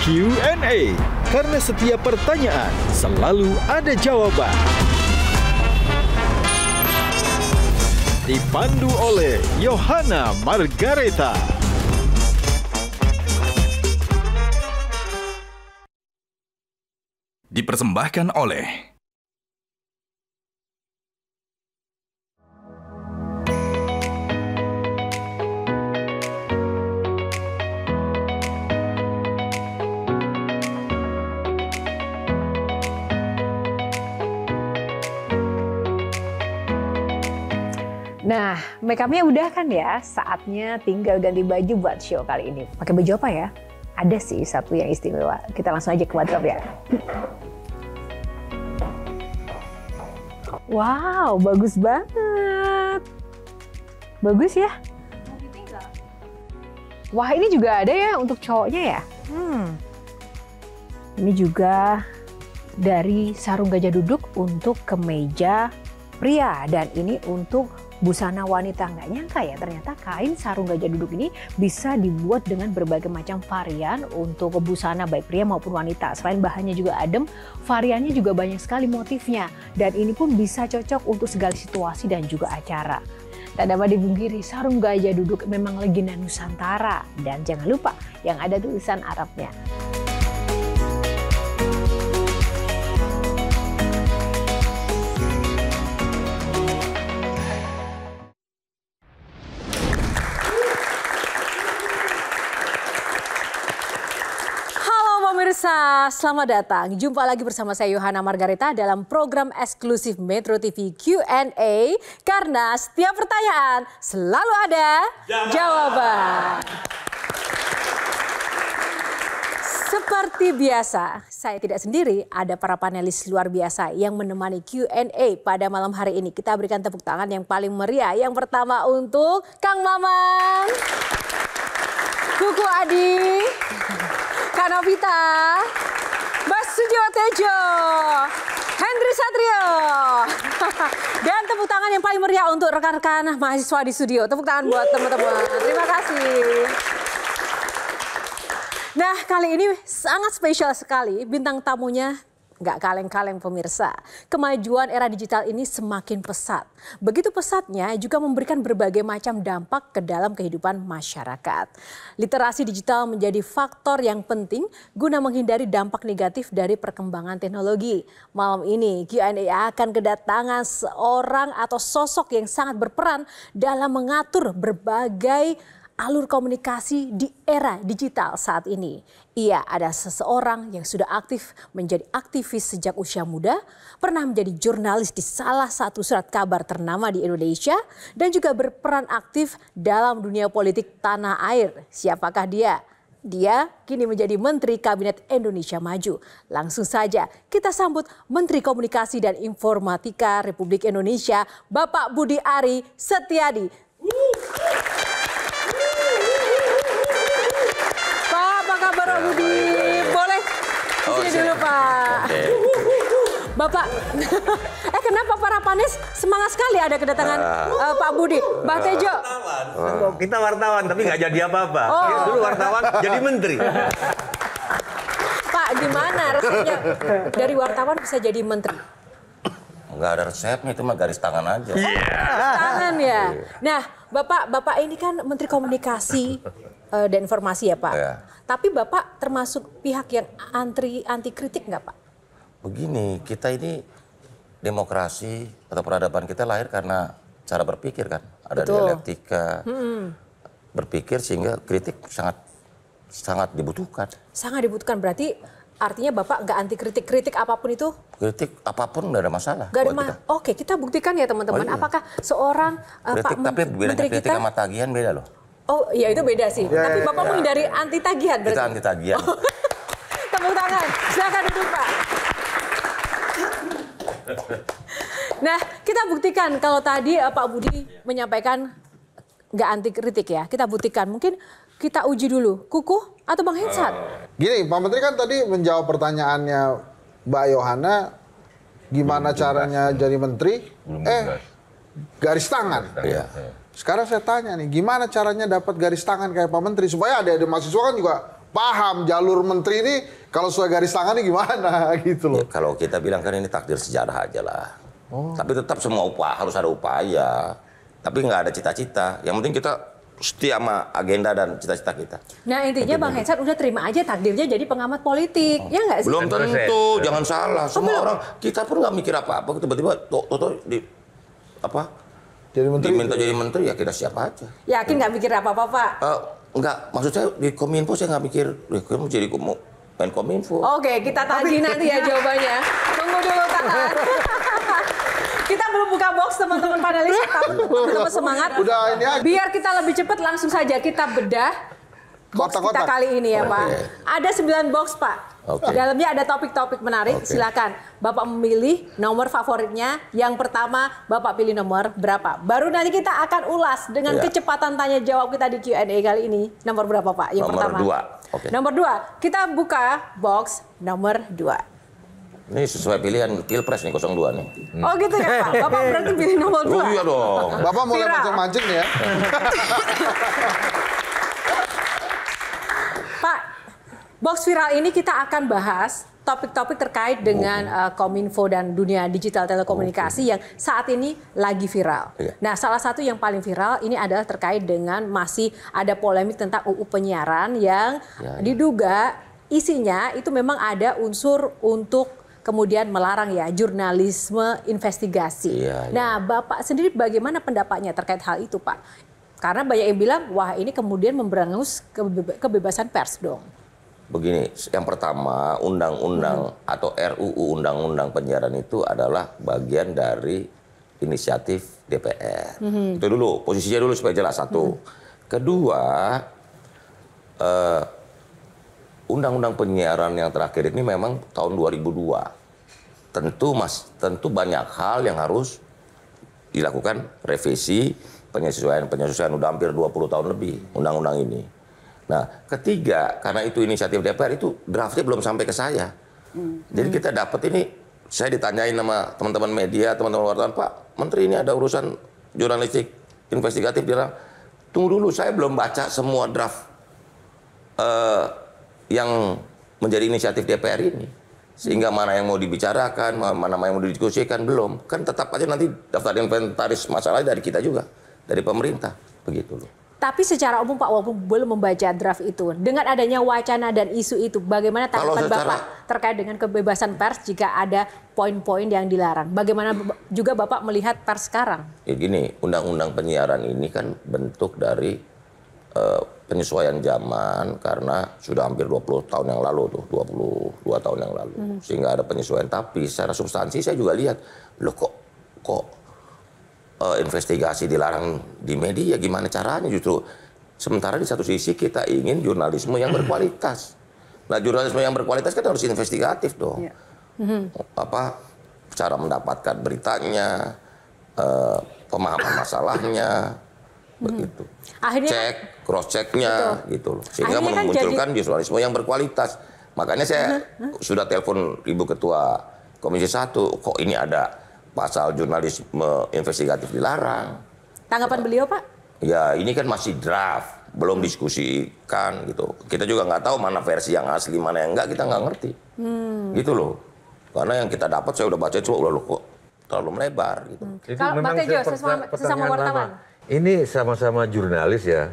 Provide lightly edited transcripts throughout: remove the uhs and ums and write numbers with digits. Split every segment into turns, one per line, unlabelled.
Q&A, karena setiap pertanyaan selalu ada jawaban. Dipandu oleh Yohana Margareta.
Dipersembahkan oleh
Nah, make up-nya udah kan ya? Saatnya tinggal ganti baju buat show kali ini. Pakai baju apa ya? Ada sih satu yang istimewa. Kita langsung aja ke wardrobe ya. Wow, bagus banget. Bagus ya? Wah, ini juga ada ya untuk cowoknya ya? Ini juga dari sarung gajah duduk untuk kemeja pria. Dan ini untuk busana wanita. Nggak nyangka ya, ternyata kain sarung gajah duduk ini bisa dibuat dengan berbagai macam varian untuk busana baik pria maupun wanita. Selain bahannya juga adem, variannya juga banyak sekali motifnya. Dan ini pun bisa cocok untuk segala situasi dan juga acara. Tak dapat dipungkiri, sarung gajah duduk memang legenda Nusantara. Dan jangan lupa yang ada tulisan Arabnya. Pemirsa, selamat datang. Jumpa lagi bersama saya Yohana Margareta dalam program eksklusif Metro TV Q&A. Karena setiap pertanyaan selalu ada jawaban. Seperti biasa, saya tidak sendiri, ada para panelis luar biasa yang menemani Q&A pada malam hari ini. Kita berikan tepuk tangan yang paling meriah. Yang pertama untuk Kang Maman, Kuku Adi, Kak Novita, Basudewa Tejo, Hendri Satrio. Dan tepuk tangan yang paling meriah untuk rekan-rekan mahasiswa di studio. Tepuk tangan buat teman-teman. Terima kasih. Nah, kali ini sangat spesial sekali. Bintang tamunya nggak kaleng-kaleng pemirsa. Kemajuan era digital ini semakin pesat. Begitu pesatnya juga memberikan berbagai macam dampak ke dalam kehidupan masyarakat. Literasi digital menjadi faktor yang penting guna menghindari dampak negatif dari perkembangan teknologi. Malam ini Q&A akan kedatangan seorang atau sosok yang sangat berperan dalam mengatur berbagai alur komunikasi di era digital saat ini. Ia ada seseorang yang sudah aktif menjadi aktivis sejak usia muda, pernah menjadi jurnalis di salah satu surat kabar ternama di Indonesia, dan juga berperan aktif dalam dunia politik tanah air. Siapakah dia? Dia kini menjadi Menteri Kabinet Indonesia Maju. Langsung saja kita sambut Menteri Komunikasi dan Informatika Republik Indonesia, Bapak Budi Ari Setiadi. Kabar Budi, boleh di sini dulu Pak. Okay. Bapak, kenapa para panelis semangat sekali ada kedatangan Pak Budi, Mbak Tejo?
Kita wartawan tapi nggak jadi apa-apa. Dulu wartawan jadi menteri.
Pak, gimana resepnya dari wartawan bisa jadi menteri?
Nggak ada resepnya, itu mah garis tangan aja.
Tangan ya. Nah, Bapak ini kan Menteri Komunikasi dan Informasi ya Pak. Yeah. Tapi Bapak termasuk pihak yang anti kritik nggak Pak?
Begini, kita ini demokrasi atau peradaban kita lahir karena cara berpikir kan. Ada dialektika, berpikir sehingga kritik sangat dibutuhkan. Sangat dibutuhkan,
berarti artinya Bapak nggak anti kritik, kritik apapun itu?
Kritik apapun nggak ada masalah.
Nggak ada masalah. Oke, kita buktikan ya teman-teman. Iya. Apakah seorang
kritik,
Pak
tapi bedanya kritik sama tagihan beda loh.
Oh iya, itu beda sih. Tapi Bapak menghindari anti tagihan berarti?
Kita anti tagihan.
Oh. Tepuk tangan. Silakan duduk Pak. Nah, kita buktikan kalau tadi Pak Budi menyampaikan nggak anti kritik ya. Kita buktikan. Mungkin kita uji dulu. Kuku atau Bang Hensat?
Gini, Pak Menteri kan tadi menjawab pertanyaannya Mbak Yohana, gimana caranya jadi menteri? Garis tangan. Sekarang saya tanya nih, gimana caranya dapat garis tangan kayak Pak Menteri? Supaya ada mahasiswa kan juga paham jalur menteri ini kalau sesuai garis tangannya gimana gitu loh.
Ya, kalau kita bilang kan ini takdir sejarah aja lah. Tapi tetap semua harus ada upaya. Tapi nggak ada cita-cita. Yang penting kita setia sama agenda dan cita-cita kita.
Nah intinya Bang Hensat udah terima aja takdirnya jadi pengamat politik, ya nggak sih?
Belum tentu, jangan salah. Semua orang, kita pun nggak mikir apa-apa. Tiba-tiba diminta jadi menteri ya kita siap aja.
Yakin nggak mikir apa-apa Pak?
Enggak, maksud saya di Kominfo saya nggak mikir, kamu jadi main Kominfo.
Oke, kita tagih nanti ya jawabannya. Tunggu dulu tahan. Kita belum buka box teman-teman panelis, teman-teman semangat.
Udah ini aja.
Biar kita lebih cepat langsung saja kita bedah box kita kali ini ya Pak. Ada 9 box Pak. Dalamnya ada topik-topik menarik. Silakan Bapak memilih nomor favoritnya. Yang pertama Bapak pilih nomor berapa? Baru nanti kita akan ulas dengan kecepatan tanya jawab kita di Q&A kali ini. Nomor berapa Pak? Yang pertama. Nomor 2. Kita buka box nomor 2.
Ini sesuai pilihan Pilpres nih 02 nih.
Oh gitu ya Pak? Bapak berarti pilih nomor 2?
Oh iya dong.
Bapak mulai mancing-mancing nih ya.
Pak, box viral ini kita akan bahas topik-topik terkait dengan Kominfo dan dunia digital telekomunikasi yang saat ini lagi viral. Nah, salah satu yang paling viral ini adalah terkait dengan masih ada polemik tentang UU penyiaran yang diduga isinya itu memang ada unsur untuk kemudian melarang ya jurnalisme investigasi. Nah, Bapak sendiri bagaimana pendapatnya terkait hal itu, Pak? Karena banyak yang bilang, wah ini kemudian memberangus kebebasan pers dong.
Begini, yang pertama undang-undang atau RUU undang-undang penyiaran itu adalah bagian dari inisiatif DPR. Itu dulu, posisinya dulu supaya jelas satu. Kedua, undang-undang penyiaran yang terakhir ini memang tahun 2002. Tentu banyak hal yang harus dilakukan revisi, penyesuaian udah hampir 20 tahun lebih undang-undang ini. Nah, ketiga, karena itu inisiatif DPR itu draftnya belum sampai ke saya. Jadi kita dapat ini, saya ditanyain sama teman-teman media, teman-teman wartawan, Pak, Menteri ini ada urusan jurnalistik investigatif, dia bilang, tunggu dulu, saya belum baca semua draft yang menjadi inisiatif DPR ini. Sehingga mana yang mau dibicarakan, mana yang mau didiskusikan, belum. Kan tetap aja nanti daftar inventaris masalahnya dari kita juga, dari pemerintah. Begitu loh.
Tapi secara umum Pak, walaupun belum membaca draft itu, dengan adanya wacana dan isu itu, bagaimana tanggapan Bapak terkait dengan kebebasan pers jika ada poin-poin yang dilarang? Bagaimana juga Bapak melihat pers sekarang? Ya
gini, undang-undang penyiaran ini kan bentuk dari penyesuaian zaman karena sudah hampir 20 tahun yang lalu tuh, 22 tahun yang lalu. Sehingga ada penyesuaian, tapi secara substansi saya juga lihat, loh kok investigasi dilarang di media, gimana caranya justru. Sementara di satu sisi kita ingin jurnalisme yang berkualitas. Nah, jurnalisme yang berkualitas kan harus investigatif dong. Cara mendapatkan beritanya, pemahaman masalahnya, begitu.
Akhirnya
cross-checknya gitu loh. Sehingga memunculkan jurnalisme yang berkualitas. Makanya saya sudah telepon Ibu Ketua Komisi 1, kok ini ada pasal jurnalisme investigatif dilarang.
Tanggapan beliau, Pak?
Ya, ini kan masih draft, belum diskusikan gitu. Kita juga nggak tahu mana versi yang asli, mana yang enggak, kita nggak ngerti. Gitu loh. Karena yang kita dapat saya udah baca itu udah kok terlalu melebar gitu.
Kalau Pak Tejo, sesama wartawan.
Ini sama-sama jurnalis ya.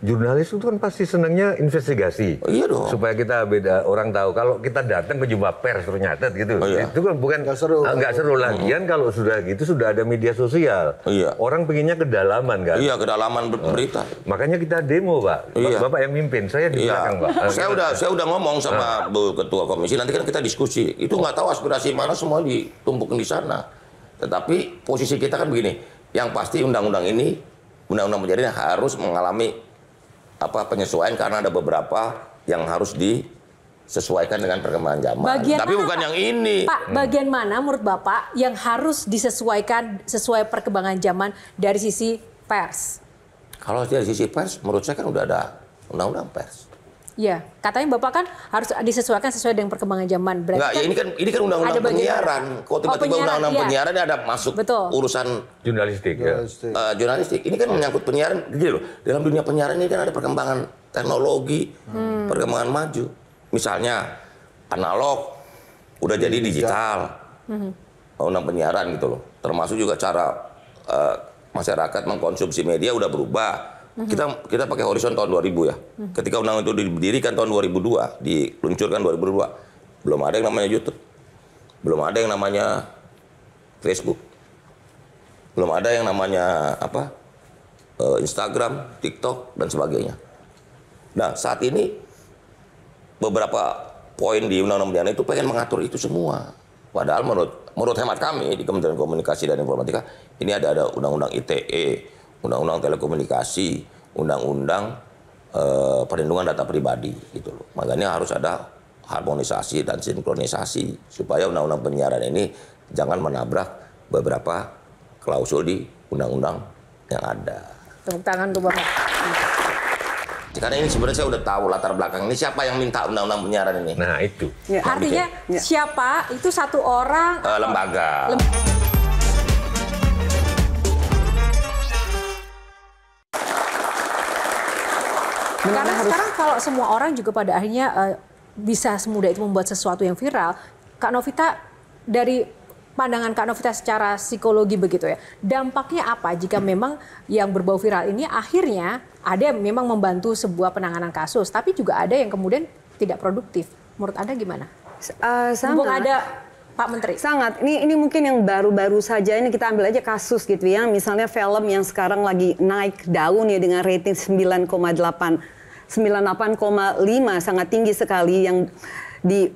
Jurnalis itu kan pasti senangnya investigasi.
Oh, iya dong.
Supaya kita beda orang tahu. Kalau kita datang ke jumpa pers ternyata gitu.
Oh, iya.
Itu kan bukan nggak seru lagian kalau sudah gitu sudah ada media sosial.
Oh, iya.
Orang pengennya kedalaman kan.
Iya, kedalaman berita.
Makanya kita demo, Pak.
Iya.
Bapak yang mimpin, saya di belakang, Pak.
Saya udah ngomong sama Bu Ketua Komisi, nanti kan kita diskusi. Itu nggak tahu aspirasi mana semua ditumpukin di sana. Tetapi posisi kita kan begini, yang pasti undang-undang penyiaran harus mengalami penyesuaian karena ada beberapa yang harus disesuaikan dengan perkembangan zaman. Tapi bukan yang ini.
Pak, bagian mana menurut Bapak yang harus disesuaikan sesuai perkembangan zaman dari sisi pers?
Kalau dari sisi pers, menurut saya kan udah ada undang-undang pers.
Ya, katanya Bapak kan harus disesuaikan sesuai dengan perkembangan zaman.
Berarti enggak, kan ini kan undang-undang penyiaran. Kok tiba-tiba undang-undang penyiaran ada masuk urusan
jurnalistik.
Jurnalistik. Ini kan menyangkut penyiaran. Gini loh, dalam dunia penyiaran ini kan ada perkembangan teknologi, perkembangan maju. Misalnya analog udah jadi digital, undang penyiaran gitu loh. Termasuk juga cara masyarakat mengkonsumsi media udah berubah. Kita pakai horizon tahun 2000 ya. Ketika undang itu didirikan tahun 2002, diluncurkan 2002, belum ada yang namanya YouTube, belum ada yang namanya Facebook, belum ada yang namanya Instagram, TikTok dan sebagainya. Nah saat ini beberapa poin di Undang-Undang Penyiaran itu pengen mengatur itu semua. Padahal menurut hemat kami di Kementerian Komunikasi dan Informatika ini ada Undang-Undang ITE, Undang-Undang Telekomunikasi, Undang-Undang Perlindungan Data Pribadi gitu loh. Makanya harus ada harmonisasi dan sinkronisasi supaya Undang-Undang Penyiaran ini jangan menabrak beberapa klausul di undang-undang yang ada.
Tepuk tangan tuh Bang.
Karena ini sebenarnya saya udah tahu latar belakang ini siapa yang minta undang-undang penyiaran ini.
Nah itu.
Ya, artinya siapa itu satu orang
lembaga.
Karena sekarang kalau semua orang juga pada akhirnya bisa semudah itu membuat sesuatu yang viral, Kak Novita, dari pandangan Kak Novita secara psikologi begitu ya, dampaknya apa jika memang yang berbau viral ini akhirnya ada yang memang membantu sebuah penanganan kasus, tapi juga ada yang kemudian tidak produktif. Menurut Anda gimana? Mumpung ada Pak Menteri.
Sangat. Ini mungkin yang baru-baru saja ini kita ambil aja kasus gitu ya. Misalnya film yang sekarang lagi naik daun ya dengan rating 98,5 sangat tinggi sekali yang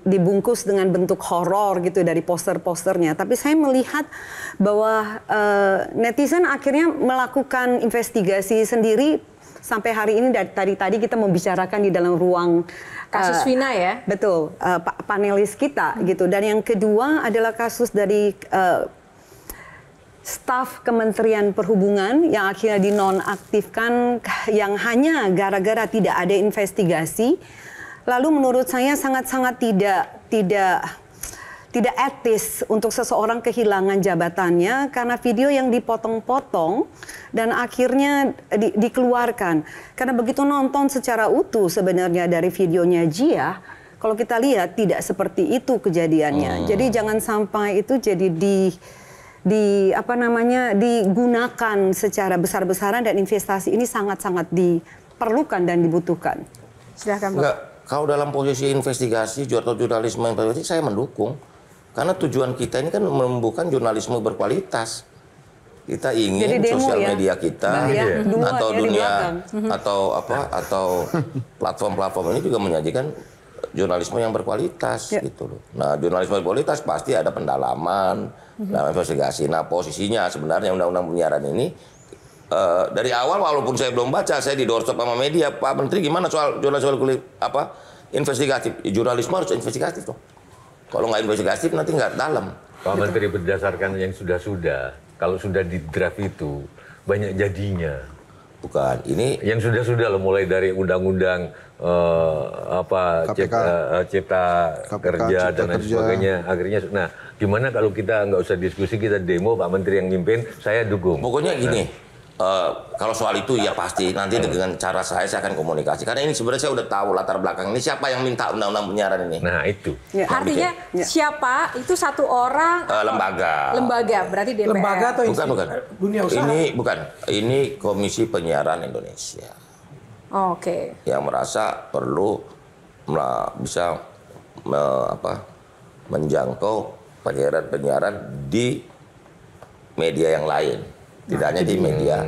dibungkus dengan bentuk horor gitu dari poster-posternya. Tapi saya melihat bahwa netizen akhirnya melakukan investigasi sendiri. Sampai hari ini tadi kita membicarakan di dalam ruang
kasus Vina ya.
Betul, panelis kita gitu. Dan yang kedua adalah kasus dari staf Kementerian Perhubungan yang akhirnya dinonaktifkan yang hanya gara-gara tidak ada investigasi. Lalu menurut saya sangat-sangat tidak etis untuk seseorang kehilangan jabatannya karena video yang dipotong-potong dan akhirnya dikeluarkan. Karena begitu nonton secara utuh sebenarnya dari videonya Jia, kalau kita lihat tidak seperti itu kejadiannya. Jadi jangan sampai itu jadi digunakan secara besar-besaran dan investasi ini sangat-sangat diperlukan dan dibutuhkan.
Silahkan,
Enggak, kalau dalam posisi investigasi atau jurnalisme yang berkualitas saya mendukung. Karena tujuan kita ini kan menumbuhkan jurnalisme berkualitas. Kita ingin sosial media kita atau dunia atau platform-platform ini juga menyajikan jurnalisme yang berkualitas gitu loh. Nah, jurnalisme berkualitas pasti ada pendalaman, dalam investigasi. Nah, posisinya sebenarnya Undang-Undang Penyiaran ini dari awal walaupun saya belum baca, saya di-doorstop sama media, Pak Menteri gimana soal jurnalisme investigatif? Jurnalisme harus investigatif dong. Kalau nggak investigatif nanti nggak dalam.
Pak Menteri berdasarkan yang sudah-sudah, kalau sudah di draft itu banyak jadinya.
Bukan, ini
yang sudah-sudah loh, mulai dari undang-undang cipta kerja dan lain sebagainya. Akhirnya, nah gimana kalau kita nggak usah diskusi, kita demo, Pak Menteri yang mimpin, saya dukung.
Pokoknya gini. Kalau soal itu ya pasti nanti dengan cara saya akan komunikasi. Karena ini sebenarnya saya udah tahu latar belakang ini siapa yang minta undang-undang penyiaran ini.
Nah itu.
Artinya siapa itu satu orang.
Lembaga.
Lembaga berarti DPR.
Lembaga atau
bukan.
Dunia usaha.
Ini bukan. Ini Komisi Penyiaran Indonesia.
Oke.
Yang merasa perlu bisa menjangkau penyiaran di media yang lain. Tidak hanya di media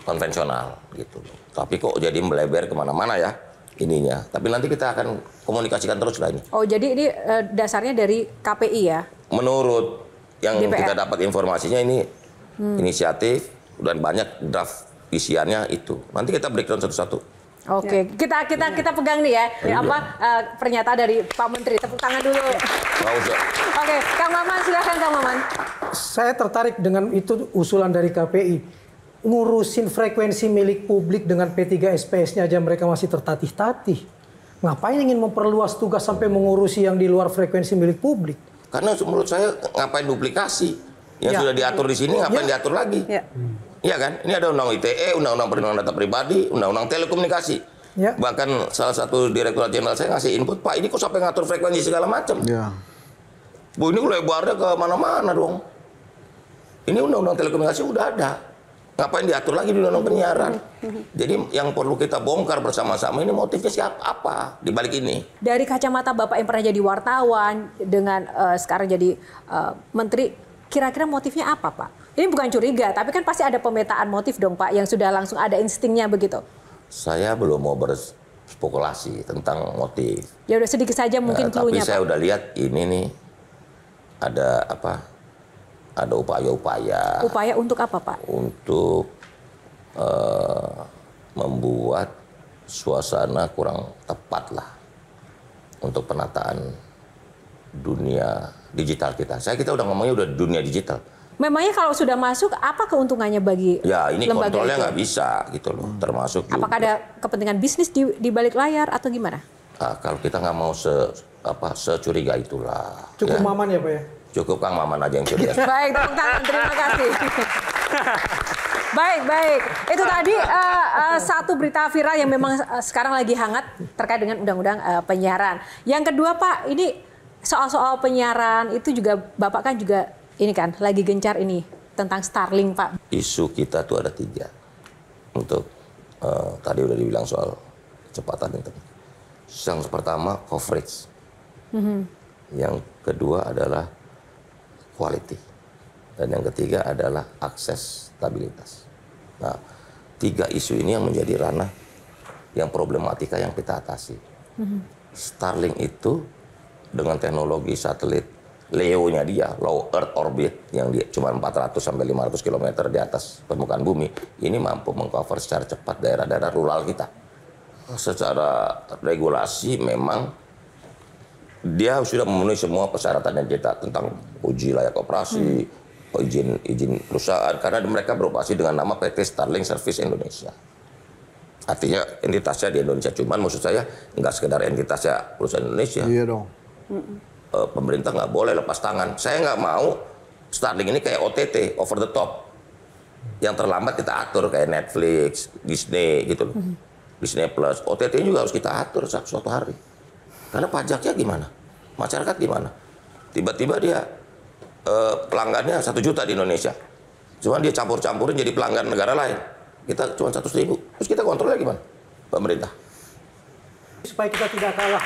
konvensional gitu. Tapi kok jadi melebar kemana-mana ya ininya. Tapi nanti kita akan komunikasikan terus lah ini.
Oh jadi ini dasarnya dari KPI ya?
Menurut yang
DPR.
kita dapat informasinya ini inisiatif dan banyak draft isiannya itu. Nanti kita breakdown satu-satu.
Oke, kita pegang nih ya. Pernyataan dari Pak Menteri. Tepuk tangan dulu. Oke, Kang Maman, silakan Kang Maman.
Saya tertarik dengan itu usulan dari KPI. Ngurusin frekuensi milik publik dengan P3 SPS-nya aja mereka masih tertatih-tatih. Ngapain ingin memperluas tugas sampai mengurusi yang di luar frekuensi milik publik?
Karena menurut saya ngapain duplikasi? Yang sudah diatur di sini ngapain diatur lagi? Iya kan? Ini ada undang-undang ITE, undang-undang perlindungan data pribadi, undang-undang telekomunikasi.
Ya.
Bahkan salah satu direktur jenderal saya ngasih input, Pak, ini kok sampai ngatur frekuensi segala macam.
Ya.
Bu, ini lebarnya ke mana-mana dong. Ini undang-undang telekomunikasi udah ada. Ngapain diatur lagi di undang-undang penyiaran? Jadi yang perlu kita bongkar bersama-sama ini motifnya siapa, apa di balik ini.
Dari kacamata Bapak yang pernah jadi wartawan dengan sekarang jadi menteri, kira-kira motifnya apa, Pak? Ini bukan curiga, tapi kan pasti ada pemetaan motif dong, Pak, yang sudah langsung ada instingnya begitu.
Saya belum mau berspekulasi tentang motif.
Ya udah sedikit saja mungkin cluenya,
Tapi saya
Pak.
udah lihat ini nih ada apa? Ada upaya-upaya.
Upaya untuk apa, Pak?
Untuk membuat suasana kurang tepat lah untuk penataan dunia digital kita. Kita udah ngomongnya udah dunia digital.
Memangnya kalau sudah masuk, apa keuntungannya bagi
Ya ini
lembaga
kontrolnya
itu?
nggak bisa gitu loh, termasuk juga.
Apakah ada kepentingan bisnis di balik layar atau gimana?
Kalau kita nggak mau securiga itulah.
Cukup
ya.
Maman ya Pak ya?
Cukup Kang Maman aja yang curiga.
Baik, tepuk tangan. Terima kasih. Baik. Itu tadi satu berita viral yang memang sekarang lagi hangat terkait dengan undang-undang penyiaran. Yang kedua, Pak, ini soal-soal penyiaran itu juga Bapak kan juga ini kan lagi gencar ini tentang Starlink, Pak.
Isu kita tuh ada 3. Untuk tadi udah dibilang soal kecepatan internet. Yang pertama coverage. Yang kedua adalah quality. Dan yang ketiga adalah akses stabilitas. Nah, 3 isu ini yang menjadi ranah yang problematika yang kita atasi. Starlink itu dengan teknologi satelit LEO-nya dia, Low Earth Orbit, yang dia cuma 400 sampai 500 km di atas permukaan bumi, ini mampu mengcover secara cepat daerah-daerah rural kita. Secara regulasi memang dia sudah memenuhi semua persyaratan yang kita tentang uji layak operasi, izin perusahaan, karena mereka beroperasi dengan nama PT Starlink Service Indonesia. Artinya entitasnya di Indonesia, cuman maksud saya nggak sekedar entitasnya perusahaan Indonesia.
Iya dong.
Pemerintah nggak boleh lepas tangan. Saya nggak mau Starlink ini kayak OTT, over the top. Yang terlambat kita atur kayak Netflix, Disney gitu loh. Disney Plus, OTT juga harus kita atur suatu hari. Karena pajaknya gimana? Masyarakat gimana? Tiba-tiba dia pelanggannya 1 juta di Indonesia. Cuma dia campur-campurin jadi pelanggan negara lain. Kita cuma 100.000. Terus kita kontrolnya gimana? Pemerintah.
Supaya kita tidak kalah.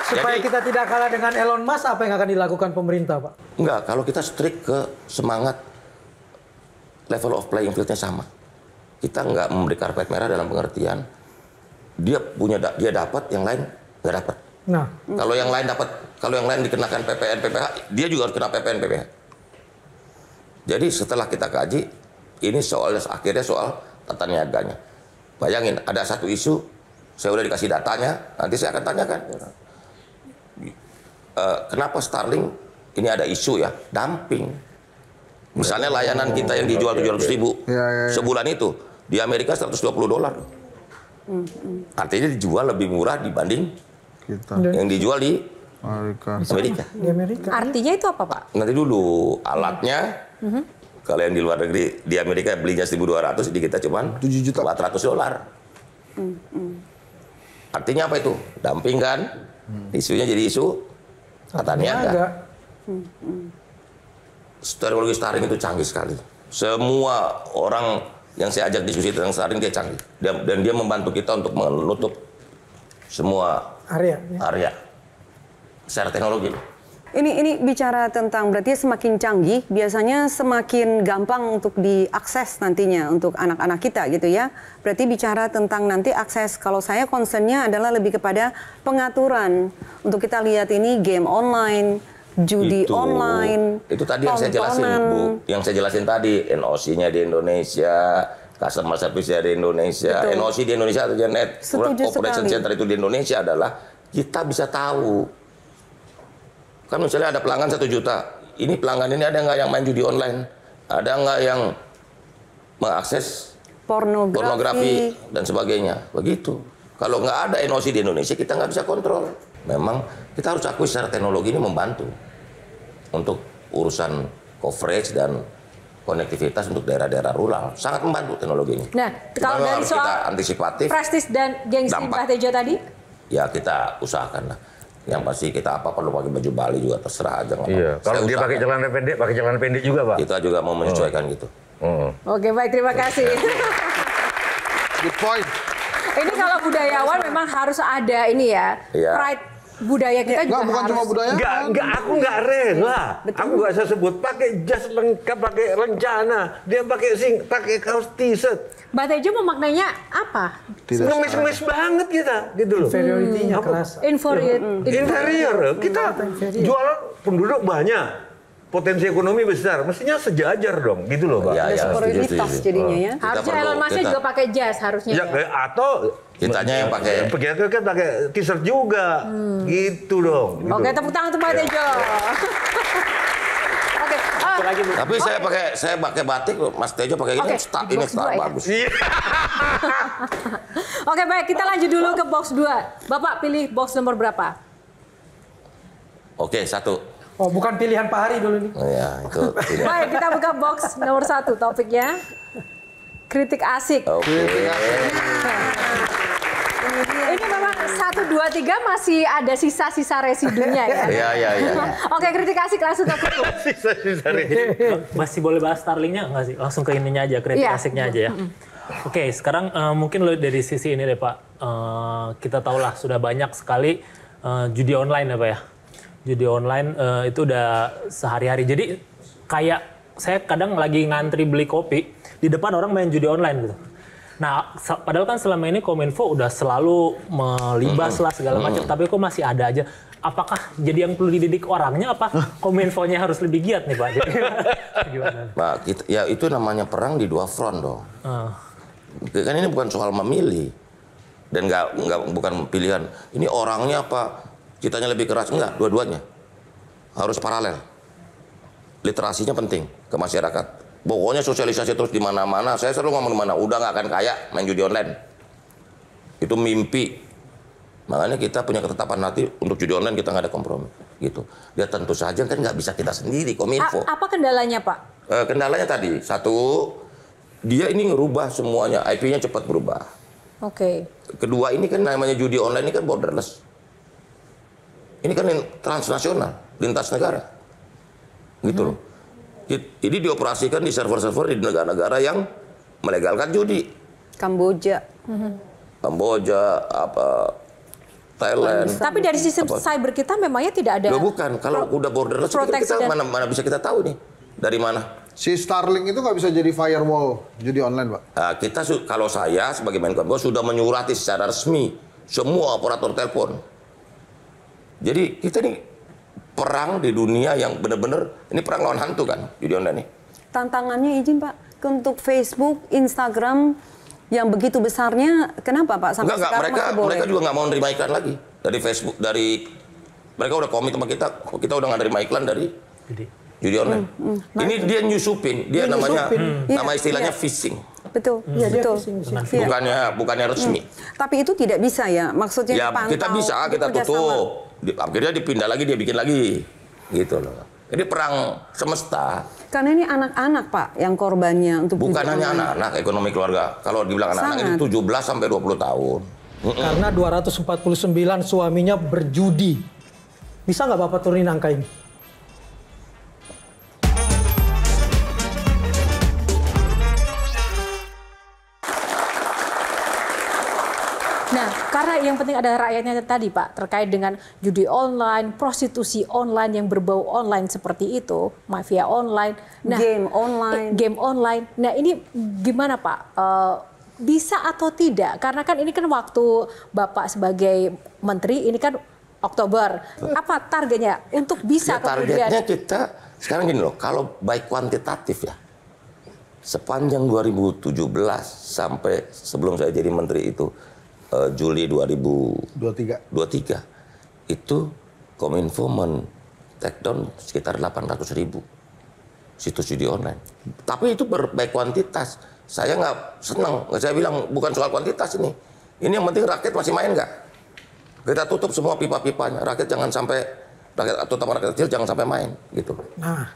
Supaya kita tidak kalah dengan Elon Musk, apa yang akan dilakukan pemerintah, Pak?
Enggak, kalau kita strict ke semangat level of playing field-nya sama. Kita nggak memberi karpet merah dalam pengertian dia dapat, yang lain nggak dapat.
Nah,
kalau yang lain dikenakan PPN PPH, dia juga harus kena PPN PPH. Jadi setelah kita kaji, ini akhirnya soal tata niaganya. Bayangin, ada satu isu, saya udah dikasih datanya, nanti saya akan tanyakan. Kenapa Starlink ini ada isu ya, dumping. Misalnya layanan kita yang dijual 700.000 sebulan itu, di Amerika $120. Artinya dijual lebih murah dibanding
Kita.
yang dijual di Amerika.
di Amerika.
Artinya itu apa, Pak?
Nanti dulu alatnya, kalau yang di luar negeri di Amerika belinya 1.200, di kita cuma $400. Artinya apa itu? Dumping kan? Isunya jadi isu tata niaga. Teknologi Starlink itu canggih sekali. Semua orang yang saya ajak diskusi tentang Starlink dia canggih. Dan dia membantu kita untuk menutup semua area secara teknologi.
Ini bicara tentang berarti semakin canggih, biasanya semakin gampang untuk diakses nantinya untuk anak-anak kita gitu ya. Berarti bicara tentang nanti akses, kalau saya concernnya adalah lebih kepada pengaturan. Untuk kita lihat ini game online, judi online.
Itu tadi yang saya jelasin, Bu. Yang saya jelasin tadi, NOC-nya di Indonesia, customer service-nya di Indonesia.
Betul.
NOC di Indonesia atau Net Operation Center itu di Indonesia adalah kita bisa tahu. Kan misalnya ada pelanggan 1 juta. Ini pelanggan ini ada nggak yang main judi online? Ada nggak yang mengakses pornografi dan sebagainya? Begitu. Kalau nggak ada NOC di Indonesia, kita nggak bisa kontrol. Memang kita harus akui secara teknologi ini membantu untuk urusan coverage dan konektivitas untuk daerah-daerah rural. Sangat membantu teknologinya.
Nah, kalau dari
harus
soal
kita antisipatif,
prestis dan gengsi Pak Tejo tadi?
Ya kita usahakan lah. Yang pasti kita apa perlu pakai baju Bali juga terserah aja.
Iya. Kalau dia pakai celana pendek juga, Pak.
Kita juga mau menyesuaikan gitu.
Oke, baik, terima kasih.
Good point.
Ini kalau budayawan memang harus ada ini ya, pride budaya kita juga
bukan
harus.
cuma budaya.
Aku nggak rela. Aku nggak bisa sebut pakai jas lengkap, pakai rencana. Dia pakai kaos t-shirt.
Mbak Tejo memaknainya apa?
Ngemis-ngemis banget kita, gitu loh.
Inferiority-nya keras.
Inferior. Kita jualan penduduk banyak. Potensi ekonomi besar, mestinya sejajar dong, gitu loh, Pak.
Ya,
Superioritas jadinya ya.
Harusnya Elon Musk juga pakai jas harusnya.
Ya, atau
kitanya yang pakai.
Kita kan pakai t-shirt juga, gitu dong. Gitu.
Oke, tepuk tangan untuk Mbak Tejo. Oke.
Tapi saya pakai batik, Mas Tejo pakai ini, ini style bagus.
Oke, baik, kita lanjut dulu ke box 2. Bapak pilih box nomor berapa?
Oke, 1.
Oh, bukan pilihan Pak Hari dulu nih.
Oh ya, itu.
Baik, kita buka box nomor 1, topiknya kritik asik.
Oke.
Ini memang 1, 2, 3 masih ada sisa-sisa residunya ya.
Iya.
Oke, kritik asik langsung ke Putu.
Sisa-sisa residu.
Masih boleh bahas Starlink-nya nggak sih? Langsung ke ininya aja, kritik asiknya aja ya. Oke, sekarang mungkin dari sisi ini deh Pak. Kita tahulah sudah banyak sekali judi online ya Pak ya. Judi online itu udah sehari-hari. Jadi kayak saya kadang lagi ngantri beli kopi, di depan orang main judi online gitu. Nah, padahal kan selama ini Kominfo udah selalu melibas lah segala macam, tapi kok masih ada aja. Apakah jadi yang perlu dididik orangnya, apa Kominfo-nya harus lebih giat nih Pak? Gimana?
Pak, ya itu namanya perang di 2 front dong. Kan ini bukan soal memilih. Dan bukan pilihan. Ini orangnya apa? Kitanya lebih keras, enggak, dua-duanya harus paralel. Literasinya penting ke masyarakat. Pokoknya sosialisasi terus di mana-mana. Saya selalu ngomong di mana, udah nggak akan kaya main judi online. Itu mimpi. Makanya kita punya ketetapan nanti untuk judi online kita nggak ada kompromi, gitu. Ya tentu saja kan nggak bisa kita sendiri, Kominfo.
Apa kendalanya Pak?
Kendalanya tadi, 1, dia ini ngerubah semuanya, IP-nya cepat berubah.
Oke.
Kedua, ini kan namanya judi online ini kan borderless. Ini kan transnasional, lintas negara. Gitu loh. Jadi dioperasikan di server-server di negara-negara yang melegalkan judi.
Kamboja.
Thailand.
Tapi dari sistem cyber kita memangnya tidak ada.
Loh bukan, kalau udah borderless kita mana bisa kita tahu nih dari mana.
Si Starlink itu nggak bisa jadi firewall judi online, Pak?
Kita kalau saya sebagai Menkominfo sudah menyurati secara resmi semua operator telepon. Jadi kita ini perang di dunia yang benar-benar, ini perang lawan hantu kan, judi online ini. Tantangannya
izin Pak, untuk Facebook, Instagram yang begitu besarnya, kenapa Pak? Sampai sekarang
mereka juga nggak mau nerima iklan lagi. Dari Facebook, mereka udah komit sama kita udah nggak nerima iklan dari judi online. Ini dia nyusupin, nama istilahnya phishing.
Betul, betul.
Bukannya resmi.
Tapi itu tidak bisa ya, maksudnya
ya, kita bisa, kita tutup. Akhirnya dipindah lagi, dia bikin lagi. Gitu loh. Ini perang semesta.
Karena ini anak-anak Pak yang korbannya untuk
bukan hanya anak-anak, ekonomi keluarga. Kalau dibilang anak-anak ini 17 sampai 20 tahun.
Karena 249 suaminya berjudi. Bisa nggak Bapak turunin angka ini?
Nah, karena yang penting ada rakyatnya tadi Pak, terkait dengan judi online, prostitusi online yang berbau online seperti itu, mafia online, game online. Nah, ini gimana Pak? Bisa atau tidak? Karena kan ini kan waktu Bapak sebagai menteri, ini kan Oktober. Apa targetnya untuk bisa kemudian?
Targetnya kita sekarang gini loh, kalau baik kuantitatif ya, sepanjang 2017 sampai sebelum saya jadi menteri itu, Juli 2023 itu Kominfo men-take down sekitar 800.000 situs judi online. Tapi itu berbaik kuantitas. Saya nggak senang. Saya bilang bukan soal kuantitas ini. Ini yang penting rakyat masih main nggak. Kita tutup semua pipa-pipanya. Rakyat jangan sampai terutama rakyat kecil jangan sampai main gitu.
Nah,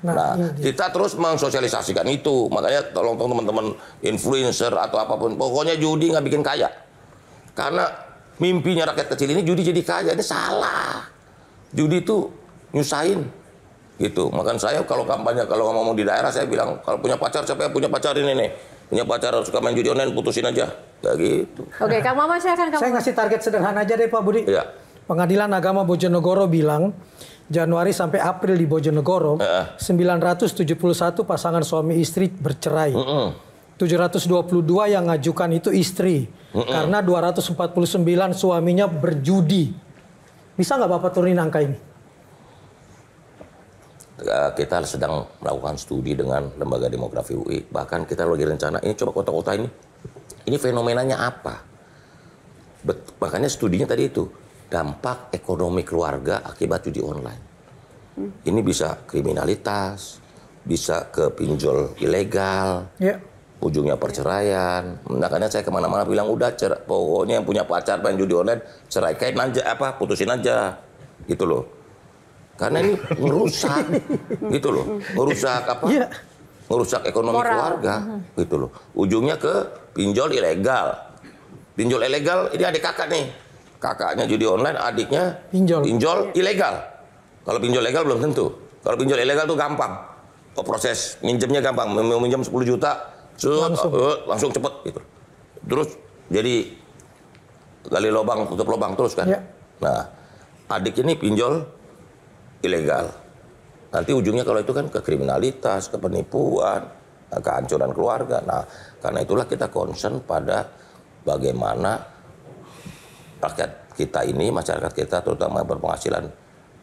kita terus mensosialisasikan itu. Makanya tolong teman-teman influencer atau apapun, pokoknya judi nggak bikin kaya. Karena mimpinya rakyat kecil ini judi jadi kaya, ini salah. Judi itu nyusahin gitu. Makanya saya kalau kampanye, kalau ngomong di daerah saya bilang kalau punya pacar, siapa yang punya pacar ini nih? Punya pacar suka main judi online, putusin aja. Kayak gitu.
Oke, Kang Maman silakan.
Saya ngasih target sederhana aja deh Pak Budi.
Iya.
Pengadilan Agama Bojonegoro bilang Januari sampai April di Bojonegoro 971 pasangan suami istri bercerai. 722 yang ngajukan itu istri. Karena 249 suaminya berjudi. Bisa nggak Bapak turunin angka ini?
Kita sedang melakukan studi dengan Lembaga Demografi UI. Bahkan kita lagi rencana, ini coba kota-kota ini fenomenanya apa? Makanya studinya tadi itu, dampak ekonomi keluarga akibat judi online. Ini bisa kriminalitas, bisa ke pinjol ilegal, ujungnya perceraian. Makanya saya kemana-mana bilang, udah pokoknya yang punya pacar main judi online, ceraikan aja, putusin aja. Gitu loh. Karena ini merusak, gitu loh, merusak merusak ekonomi keluarga, gitu loh. Ujungnya ke pinjol ilegal. Pinjol ilegal, ini adik kakak nih, kakaknya judi online, adiknya pinjol ilegal. Kalau pinjol legal belum tentu. Kalau pinjol ilegal tuh gampang, proses minjemnya gampang, minjem 10 juta, langsung cepet, gitu. Terus jadi gali lubang, tutup lubang terus kan. Nah, adik ini pinjol ilegal. Nanti ujungnya kalau itu kan ke kriminalitas, ke penipuan, kehancuran keluarga. Nah, karena itulah kita concern pada bagaimana rakyat kita ini, masyarakat kita terutama berpenghasilan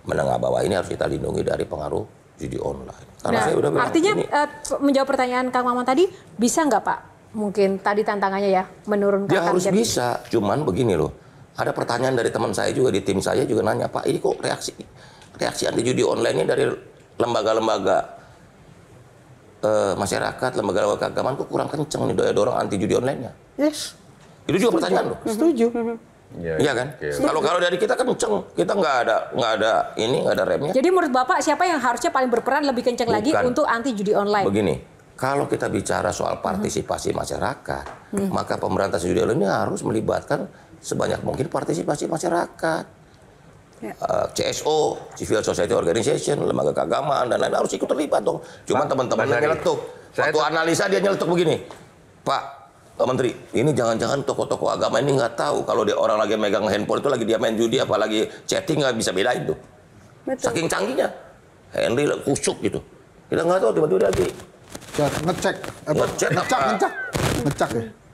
menengah bawah ini harus kita lindungi dari pengaruh judi online. Karena saya udah bilang
artinya
ini,
menjawab pertanyaan Kang Maman tadi, bisa nggak Pak? Mungkin tadi tantangannya ya, menurunkan
dia harus
target.
bisa. Cuman begini loh, ada pertanyaan dari teman saya juga di tim saya juga nanya, Pak, ini kok reaksi anti judi online ini dari lembaga-lembaga masyarakat, lembaga-lembaga keagamaan kok kurang kenceng nih dorong anti judi online-nya.
Yes.
Itu juga pertanyaan loh.
Setuju.
Iya kan? Kalau dari kita kenceng, kita nggak ada remnya.
Jadi menurut Bapak siapa yang harusnya paling berperan lebih kenceng lagi untuk anti judi online?
Begini, kalau kita bicara soal partisipasi masyarakat, maka pemberantasan judi online ini harus melibatkan sebanyak mungkin partisipasi masyarakat. CSO, Civil Society Organization, lembaga keagamaan dan lain harus ikut terlibat dong. Cuma teman-teman nyeletuk. Waktu analisa dia nyeletuk begini, Pak Menteri, ini jangan-jangan tokoh-tokoh agama ini nggak tahu kalau dia orang lagi megang handphone itu lagi dia main judi, apalagi chatting nggak bisa bedain tuh. Saking canggihnya, Henry kusuk gitu. Kita nggak tahu tiba-tiba lagi
ngecek ya.